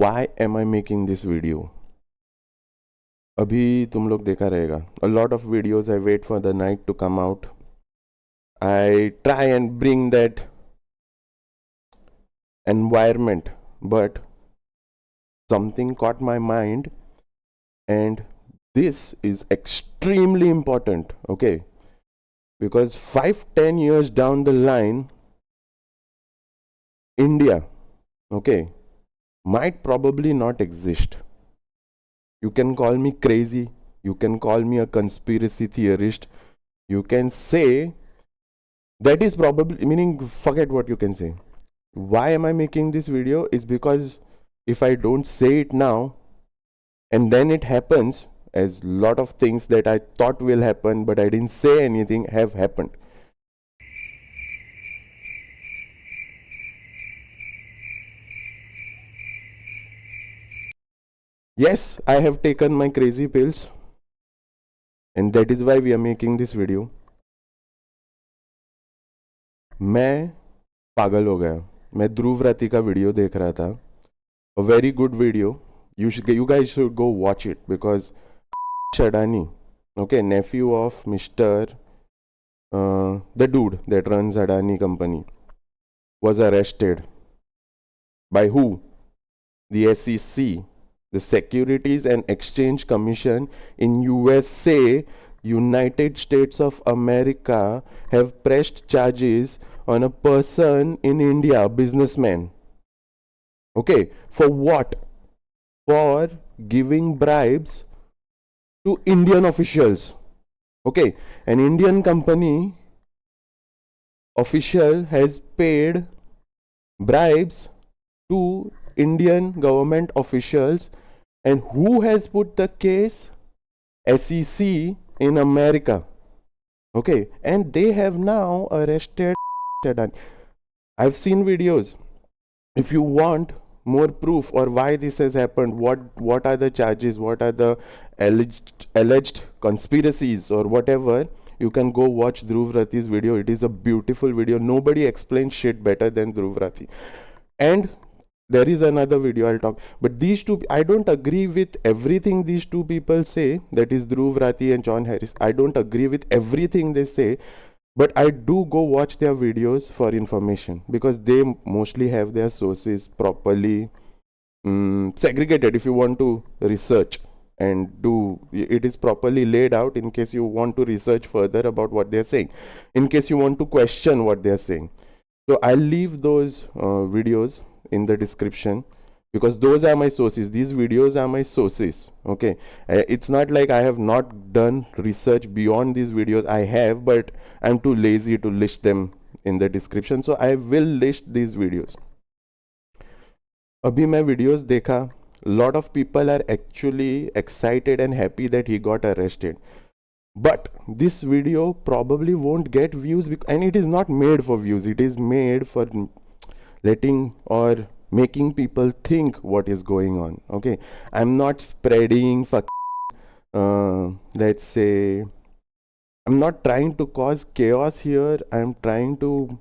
why am I making this video? अभी तुम लोग देखा रहेगा. A lot of videos I wait for the night to come out. I try and bring that environment, but something caught my mind, and this is extremely important, okay? Because 5-10 years down the line, India, okay, might probably not exist. You can call me crazy, you can call me a conspiracy theorist, you can say that is probably, meaning forget what you can say. Why am I making this video? Is because if I don't say it now and then it happens, as lot of things that I thought will happen but I didn't say anything have happened. Yes, I have taken my crazy pills, and that is why we are making this video. मैं पागल हो गया. मैं ध्रुव राठी का video देख रहा था. A very good video. You guys should go watch it because Adani, okay, nephew of Mr. The dude that runs Adani company, was arrested. By who? The SEC, the Securities and Exchange Commission in USA, United States of America, have pressed charges on a person in India, a businessman. Okay, for what? For giving bribes to Indian officials. Okay, an Indian company official has paid bribes to Indian government officials, and who has put the case? SEC in America. Okay, and they have now arrested Adani. I've seen videos. If you want more proof or why this has happened, what are the charges, what are the alleged conspiracies or whatever, you can go watch Dhruv Rathee's video. It is a beautiful video. Nobody explains shit better than Dhruv Rathee. And there is another video I'll talk, but these two, I don't agree with everything these two people say, that is Dhruv Rathee and John Harris. I don't agree with everything they say, but I do go watch their videos for information because they mostly have their sources properly segregated. If you want to research and do, it is properly laid out in case you want to research further about what they're saying, in case you want to question what they're saying. So I'll leave those videos in the description because those are my sources. These videos are my sources. Okay, it's not like I have not done research beyond these videos. I have, but I'm too lazy to list them in the description, so I will list these videos. Abhi main videos dekha, lot of people are actually excited and happy that he got arrested, but this video probably won't get views, and it is not made for views. It is made for letting or making people think what is going on. Okay, I'm not spreading let's say, I'm not trying to cause chaos here. I'm trying to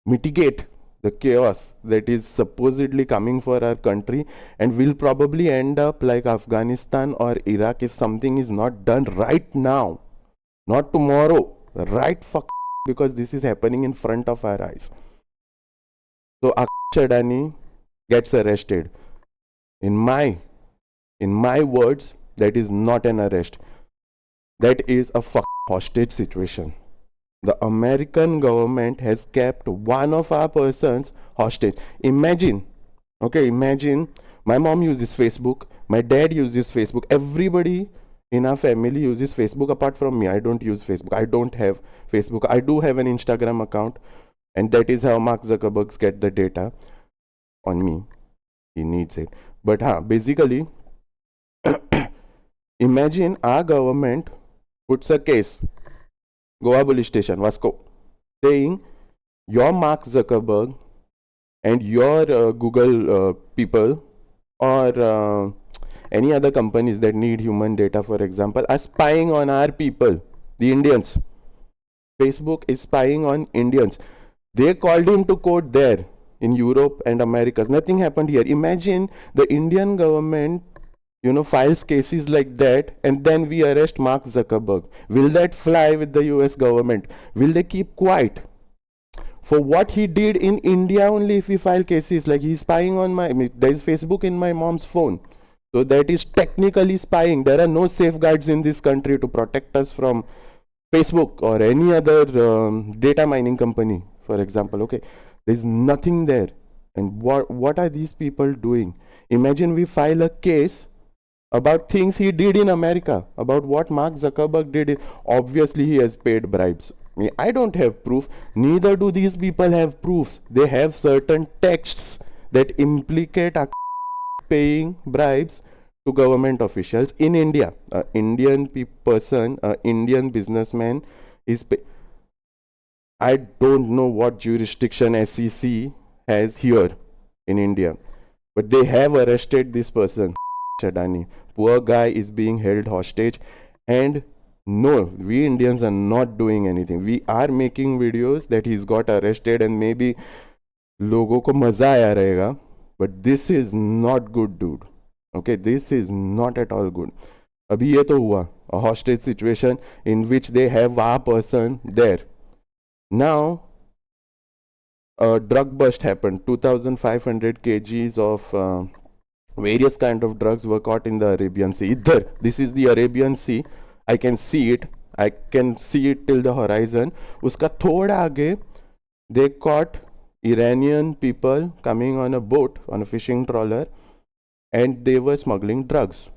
mitigate the chaos that is supposedly coming for our country, and will probably end up like Afghanistan or Iraq if something is not done right now, not tomorrow, right because this is happening in front of our eyes. So Adani gets arrested. In my words, that is not an arrest. That is a hostage situation. The American government has kept one of our persons hostage. Imagine, okay, imagine my mom uses Facebook, my dad uses Facebook, everybody in our family uses Facebook apart from me. I don't use Facebook. I don't have Facebook. I do have an Instagram account, and that is how Mark Zuckerberg get the data on me. He needs it. But basically, imagine our government puts a case, Goa police station, Vasco, saying your Mark Zuckerberg and your Google people or any other companies that need human data, for example, are spying on our people, the Indians. Facebook is spying on Indians. They called him to court there in Europe and Americas. Nothing happened here. Imagine the Indian government, files cases like that, and then we arrest Mark Zuckerberg. Will that fly with the US government? Will they keep quiet? For what he did in India only, if we file cases, like he's spying on there's Facebook in my mom's phone. So that is technically spying. There are no safeguards in this country to protect us from Facebook or any other data mining company, for example. Okay, there's nothing there. And what are these people doing? Imagine we file a case about things he did in America, about what Mark Zuckerberg did. Obviously, he has paid bribes. I don't have proof. Neither do these people have proofs. They have certain texts that implicate paying bribes to government officials in India. Indian person, Indian businessman is I don't know what jurisdiction SEC has here in India, but they have arrested this person, Adani. Poor guy is being held hostage, and no, we Indians are not doing anything. We are making videos that he's got arrested and maybe लोगों को मजा आया रहेगा, but this is not good, dude. Okay, this is not at all good. अभी ये तो हुआ, a hostage situation in which they have a person there. Now, a drug bust happened. 2,500 kgs of various kind of drugs were caught in the Arabian Sea. Idhar, this is the Arabian Sea. I can see it. I can see it till the horizon. Uska thoda aage, they caught Iranian people coming on a boat, on a fishing trawler, and they were smuggling drugs.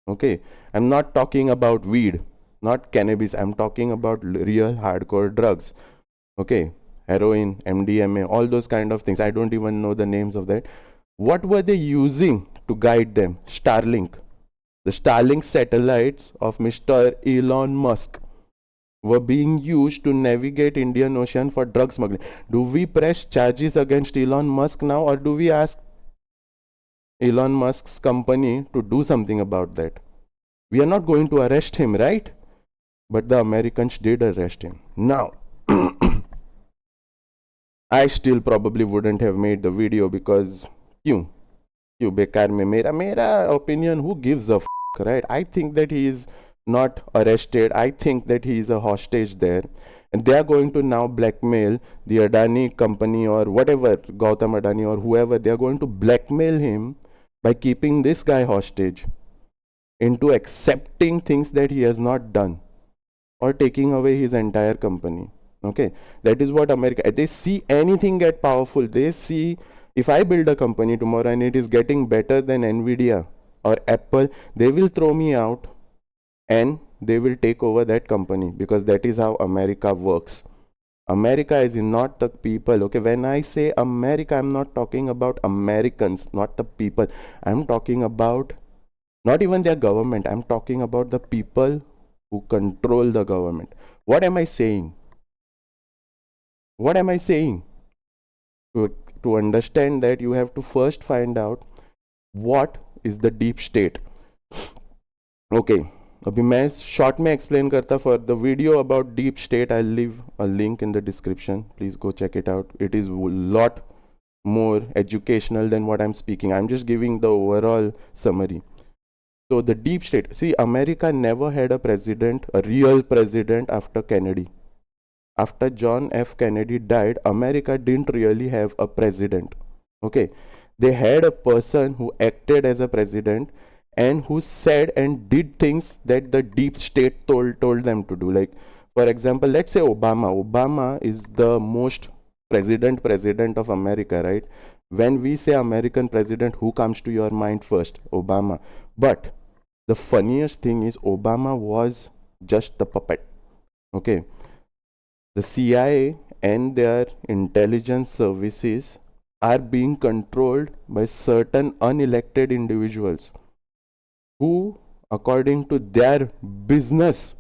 Okay, I'm not talking about weed, not cannabis. I'm talking about real hardcore drugs. Okay, heroin, MDMA, all those kind of things. I don't even know the names of that. What were they using to guide them? Starlink. The Starlink satellites of Mr. Elon Musk were being used to navigate Indian Ocean for drug smuggling. Do we press charges against Elon Musk now, or do we ask Elon Musk's company to do something about that? We are not going to arrest him, right? But the Americans did arrest him. Now, I still probably wouldn't have made the video because क्यों बेकार में मेरा opinion, who gives a f, right? I think that he is not arrested. I think that he is a hostage there, and they are going to now blackmail the Adani company or whatever, Gautam Adani or whoever. They are going to blackmail him by keeping this guy hostage into accepting things that he has not done, or taking away his entire company. Okay, that is what America, they see anything get powerful. They see, if I build a company tomorrow and it is getting better than Nvidia or Apple, they will throw me out and they will take over that company, because that is how America works. America is not the people. Okay, when I say America, I'm not talking about Americans, not the people. I'm talking about not even their government. I'm talking about the people who control the government. What am I saying? What am I saying? To understand that, you have to first find out what is the deep state. Okay, अभी मैं short में explain करता. For the video about deep state, I'll leave a link in the description. Please go check it out. It is a lot more educational than what I'm speaking. I'm just giving the overall summary. So the deep state, see, America never had a president, a real president, after Kennedy. After John F. Kennedy died, America didn't really have a president. Okay, they had a person who acted as a president and who said and did things that the deep state told them to do. Like, for example, let's say Obama. Obama is the most president of America, right? When we say American president, who comes to your mind first? Obama. But the funniest thing is, Obama was just the puppet. Okay, the CIA and their intelligence services are being controlled by certain unelected individuals who, according to their business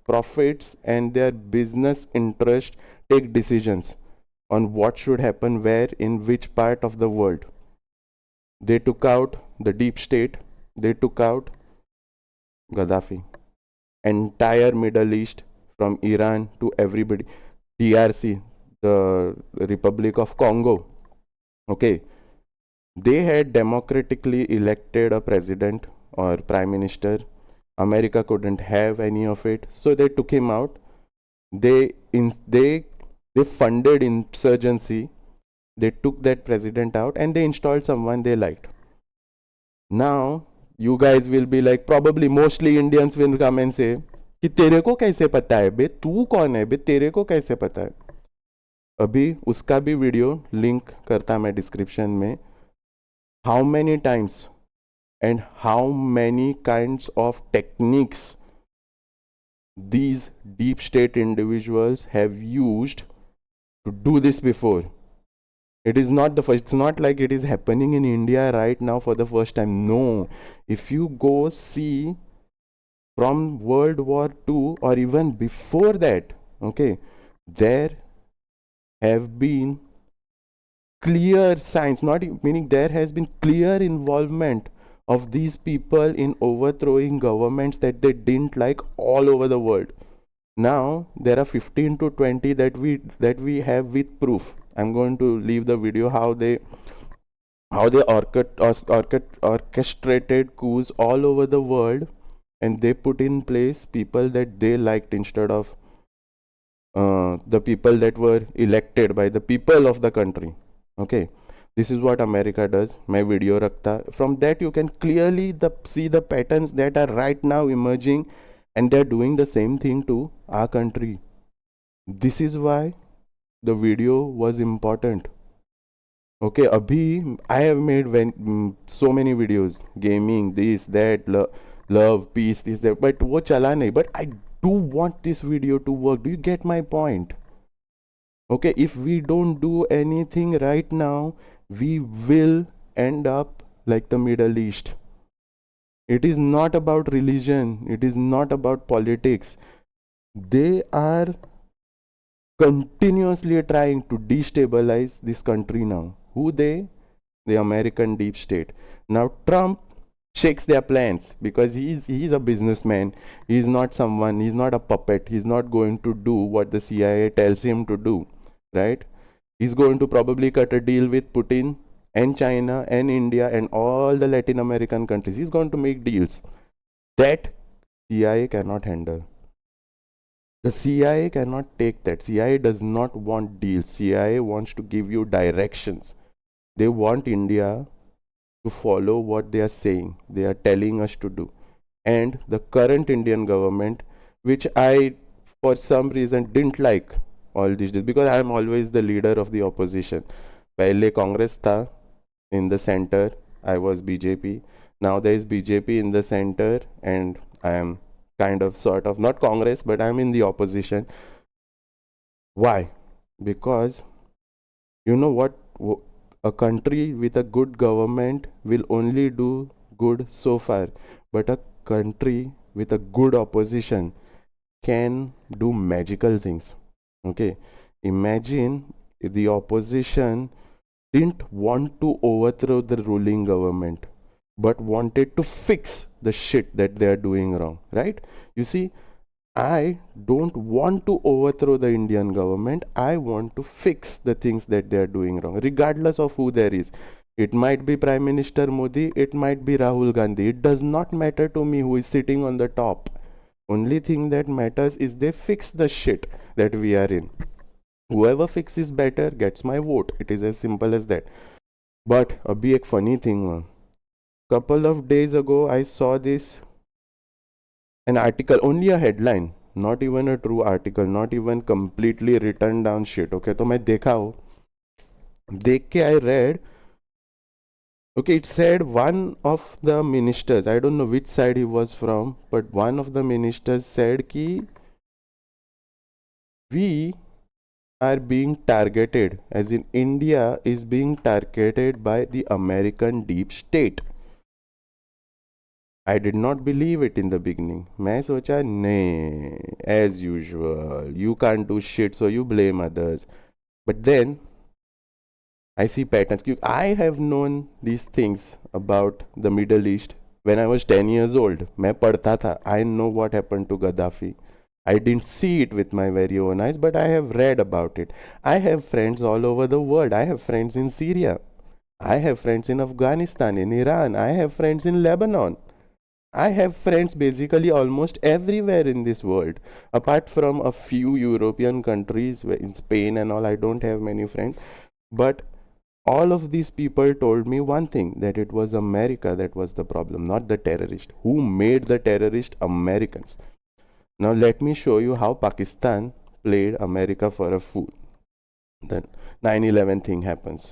profits and their business interest, take decisions on what should happen where, in which part of the world. They took out the deep state. They took out Gaddafi. Entire Middle East, from Iran to everybody. DRC, the Republic of Congo. Okay, they had democratically elected a president or prime minister. America couldn't have any of it, so they took him out. They funded insurgency. They took that president out and they installed someone they liked. Now you guys will be like, probably mostly Indians will come and say कि तेरे को कैसे पता है बे, तू कौन है बे, तेरे को कैसे पता है. अभी उसका भी वीडियो लिंक करता मैं डिस्क्रिप्शन में. How many times and how many kinds of techniques these deep state individuals have used to do this before. It is not the first, it's not like it is happening in India right now for the first time. No, if you go see from World War II or even before that, okay, there have been clear signs, not meaning there has been clear involvement of these people in overthrowing governments that they didn't like all over the world. Now there are 15 to 20 that we have with proof. I'm going to leave the video how they orchestrated coups all over the world, and they put in place people that they liked instead of the people that were elected by the people of the country. Okay, this is what America does. My video rakta. From that you can clearly see the patterns that are right now emerging, and they're doing the same thing to our country. This is why the video was important. Okay, abhi I have made so many videos, gaming, this, that, love, peace, this, that, but wo chala nahi. But I do want this video to work. Do you get my point? Okay, if we don't do anything right now, we will end up like the Middle East. It is not about religion. It is not about politics. They are continuously trying to destabilize this country now. Who they? The American deep state. Now Trump shakes their plans because he's a businessman. He's not someone, he's not a puppet. He's not going to do what the CIA tells him to do, right? He's going to probably cut a deal with Putin and China and India and all the Latin American countries. He's going to make deals that CIA cannot handle. The CIA cannot take that. CIA does not want deals. CIA wants to give you directions. They want India to follow what they are saying, they are telling us to do. And the current Indian government, which I for some reason didn't like all these days, because I am always the leader of the opposition. Pehle Congress tha in the center, I was BJP. Now there is BJP in the center, and I am kind of sort of not Congress, but I'm in the opposition. Why? Because you know what? A country with a good government will only do good so far, but a country with a good opposition can do magical things. Okay, imagine the opposition didn't want to overthrow the ruling government, but wanted to fix the shit that they are doing wrong, right? You see, I don't want to overthrow the Indian government. I want to fix the things that they are doing wrong, regardless of who there is. It might be Prime Minister Modi, it might be Rahul Gandhi. It does not matter to me who is sitting on the top. Only thing that matters is they fix the shit that we are in. Whoever fixes better gets my vote. It is as simple as that. But abhi ek funny thing, couple of days ago I saw an article, only a headline, not even a true article, not even completely written down shit. Okay, तो मैं देखा हो, देख के I read. Okay, it said one of the ministers, I don't know which side he was from, but one of the ministers said कि we are being targeted, as in India is being targeted by the American deep state. I did not believe it in the beginning. मैं सोचा नहीं, as usual, you can't do shit, so you blame others. But then I see patterns. I have known these things about the Middle East when I was 10 years old. मैं पढ़ता था. I know what happened to Gaddafi. I didn't see it with my very own eyes, but I have read about it. I have friends all over the world. I have friends in Syria. I have friends in Afghanistan, in Iran. I have friends in Lebanon. I have friends basically almost everywhere in this world. Apart from a few European countries, in Spain and all, I don't have many friends. But all of these people told me one thing, that it was America that was the problem, not the terrorist. Who made the terrorist? Americans. Now let me show you how Pakistan played America for a fool. Then 9/11 thing happens.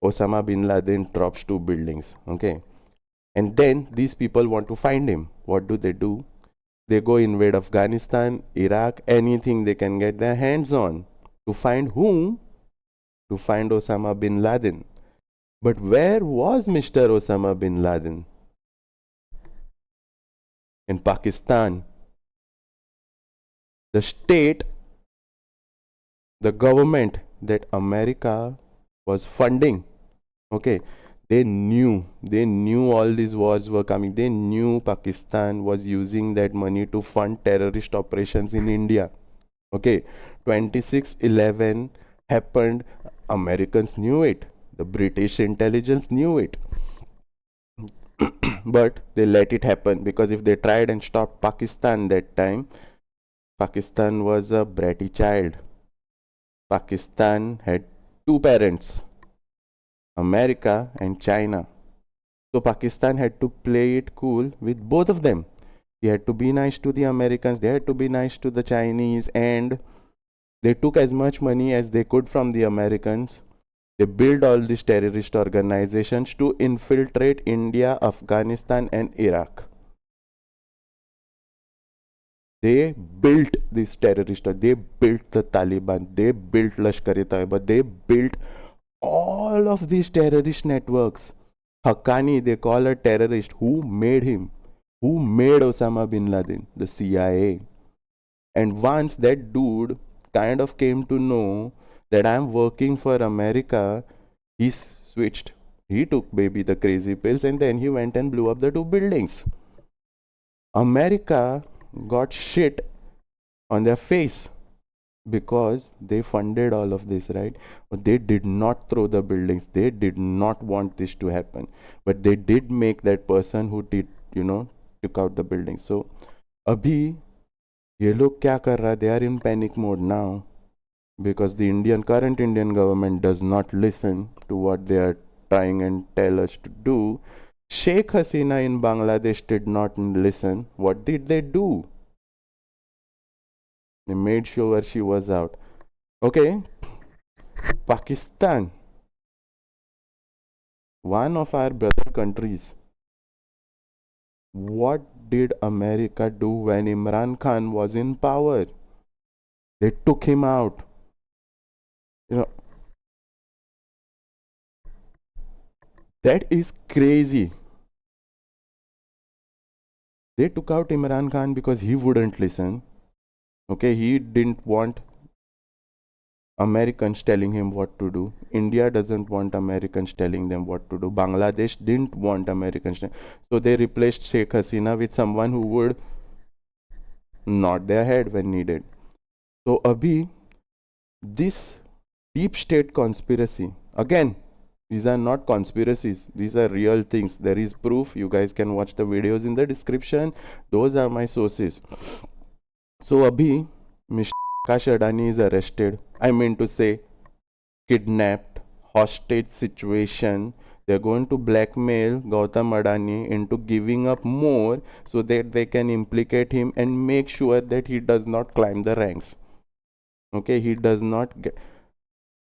Osama bin Laden drops 2 buildings. Okay. And then these people want to find him. What do? They go invade Afghanistan, Iraq, anything they can get their hands on. To find whom? To find Osama bin Laden. But where was Mr. Osama bin Laden? In Pakistan. The state, the government that America was funding, okay, they knew all these wars were coming. They knew Pakistan was using that money to fund terrorist operations in India. Okay, 26/11 happened. Americans knew it. The British intelligence knew it. But they let it happen, because if they tried and stopped Pakistan that time, Pakistan was a bratty child. Pakistan had 2 parents, America and China. So Pakistan had to play it cool with both of them. He had to be nice to the Americans, they had to be nice to the Chinese, and they took as much money as they could from the Americans. They built all these terrorist organizations to infiltrate India, Afghanistan, and Iraq. They built this terrorist, they built the Taliban, they built Lashkar-e-Taiba, they built all of these terrorist networks. Haqqani, they call a terrorist. Who made him? Who made Osama bin Laden? The CIA. And once that dude kind of came to know that I'm working for America, he switched. He took baby the crazy pills, and then he went and blew up the 2 buildings. America got shit on their face because they funded all of this, right? But they did not throw the buildings. They did not want this to happen. But they did make that person who did, took out the buildings. So, abhi, ye log kya kar raha? They are in panic mode now, because the current Indian government does not listen to what they are trying and tell us to do. Sheikh Hasina in Bangladesh did not listen. What did they do? They made sure she was out. Okay. Pakistan, one of our brother countries. What did America do when Imran Khan was in power? They took him out. That is crazy. They took out Imran Khan because he wouldn't listen. Okay, he didn't want Americans telling him what to do. India doesn't want Americans telling them what to do. Bangladesh didn't want Americans. So they replaced Sheikh Hasina with someone who would nod their head when needed. So abhi, this deep state conspiracy, again, these are not conspiracies. These are real things. There is proof. You guys can watch the videos in the description. Those are my sources. So abhi, Mr. Adani is arrested. I mean to say, kidnapped, hostage situation. They're going to blackmail Gautam Adani into giving up more so that they can implicate him and make sure that he does not climb the ranks. Okay, he does not get.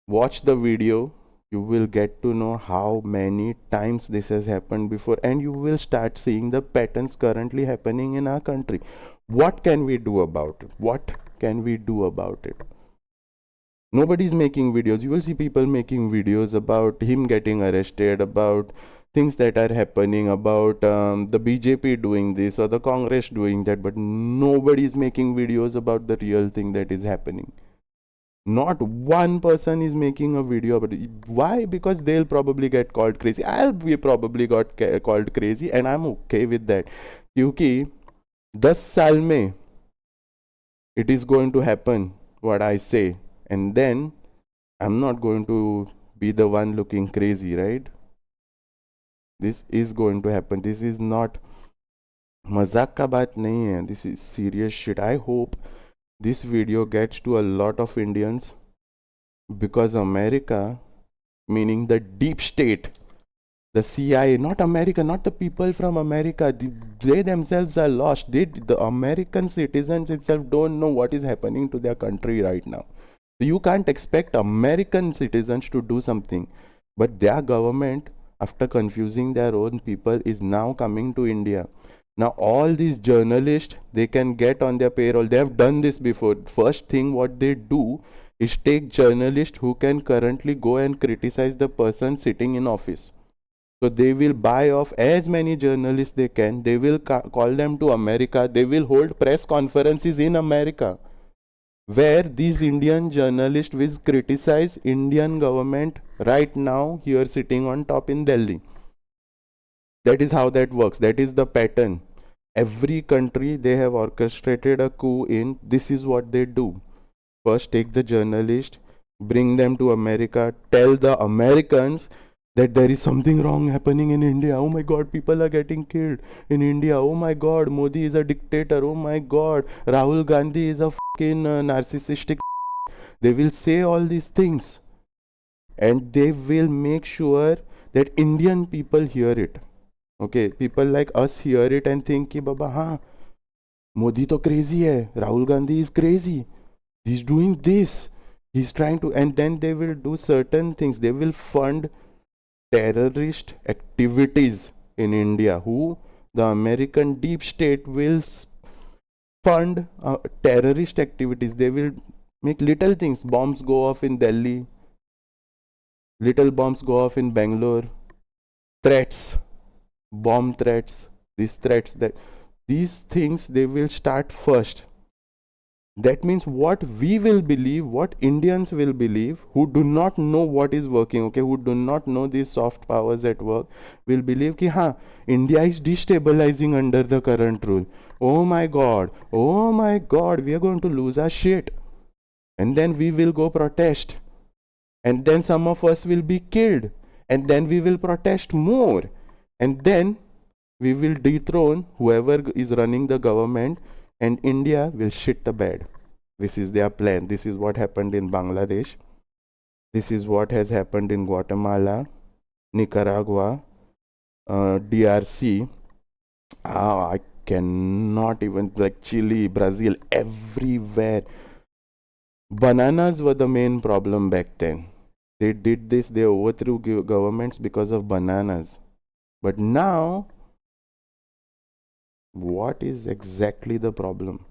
Watch the video. You will get to know how many times this has happened before, and you will start seeing the patterns currently happening in our country. What can we do about it? What can we do about it? Nobody's making videos. You will see people making videos about him getting arrested, about things that are happening, about the BJP doing this or the Congress doing that, but nobody's making videos about the real thing that is happening. Not one person is making a video about it. Why? Because they'll probably get called crazy. I'll be probably got called crazy, and I'm okay with that. क्योंकि 10 साल में it is going to happen what I say, and then I'm not going to be the one looking crazy, right? This is going to happen. This is not मजाक का बात नहीं है. This is serious shit. I hope this video gets to a lot of Indians, because America, meaning the deep state, the CIA, not America, not the people from America, they themselves are lost. The American citizens itself don't know what is happening to their country right now. So you can't expect American citizens to do something, but their government, after confusing their own people, is now coming to India. Now all these journalists, they can get on their payroll. They have done this before. First thing what they do is take journalists who can currently go and criticize the person sitting in office. So they will buy off as many journalists they can. They will call them to America. They will hold press conferences in America, where these Indian journalists will criticize Indian government right now here sitting on top in Delhi. That is how that works. That is the pattern. Every country, they have orchestrated a coup in. This is what they do. First take the journalist, bring them to America, tell the Americans that there is something wrong happening in India. Oh my god, people are getting killed in India. Oh my god, Modi is a dictator. Oh my god, Rahul Gandhi is a fucking narcissistic. They will say all these things, and they will make sure that Indian people hear it. Okay, people like us hear it and think ki baba हाँ Modi to crazy hai, Rahul Gandhi is crazy, he's doing this, he's trying to, and then they will do certain things. They will fund terrorist activities in India. Who? The American deep state will fund terrorist activities. They will make little things. Bombs go off in Delhi, little bombs go off in Bangalore, threats, bomb threats, these threats, that these things they will start first. That means what we will believe, what Indians will believe, who do not know what is working, okay, who do not know these soft powers at work, will believe ki ha, India is destabilizing under the current rule. Oh my god, we are going to lose our shit. And then we will go protest. And then some of us will be killed. And then we will protest more. And then we will dethrone whoever is running the government, and India will shit the bed. This is their plan. This is what happened in Bangladesh. This is what has happened in Guatemala, Nicaragua, DRC. I cannot even, like Chile, Brazil, everywhere. Bananas were the main problem back then. They did this, they overthrew governments because of bananas. But now, what is exactly the problem?